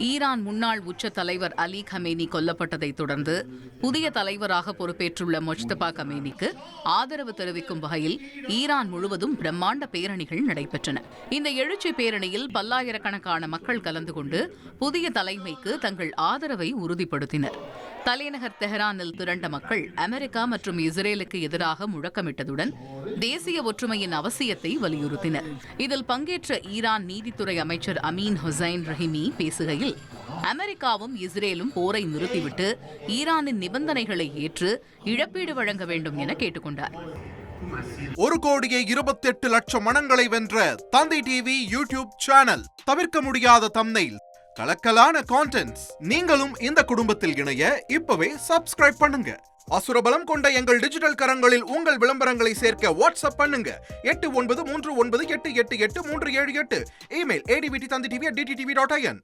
Iran முன்னாள் உச்ச தலைவர் அலி கமேனி கொல்லப்பட்டதைத் தொடர்ந்து புதிய தலைவராக பொறுப்பேற்றுள்ள மொஜ்தபா கமேனிக்கு ஆதரவு தெரிவிக்கும் வகையில் ஈரான் முழுவதும் பிரம்மாண்ட பேரணிகள் நடைபெற்றன. இந்த எழுச்சி பேரணியில் பல்லாயிரக்கணக்கான மக்கள் கலந்து கொண்டு புதிய தலைமைக்கு தங்கள் ஆதரவை உறுதிப்படுத்தினர். தலைநகர் தெஹ்ரானில் திரண்ட மக்கள் அமெரிக்கா மற்றும் இஸ்ரேலுக்கு எதிராக முழக்கமிட்டதுடன் தேசிய ஒற்றுமையின் அவசியத்தை வலியுறுத்தினர். இதில் பங்கேற்ற ஈரான் நீதித்துறை அமைச்சர் அமீன் ஹுசைன் ரஹிமி பேசுகையில், அமெரிக்காவும் இஸ்ரேலும் போரை நிறுத்திவிட்டு ஈரானின் நிபந்தனைகளை ஏற்று இழப்பீடு வழங்க வேண்டும் என கேட்டுக்கொண்டார். 1,28,00,000 மனங்களை வென்ற தந்தி டிவி யூடியூப் சேனல். தவிர்க்க முடியாத தம்ப்நெயில், கலக்கலான கான்டென்ட்ஸ். நீங்களும் இந்த குடும்பத்தில் இணைய இப்பவே சப்ஸ்கிரைப் பண்ணுங்க. அசுரபலம் கொண்ட எங்கள் டிஜிட்டல் கரங்களில் உங்கள் விளம்பரங்களை சேர்க்க வாட்ஸ்அப் பண்ணுங்க. 8939888838. Email advttv@dttv.in.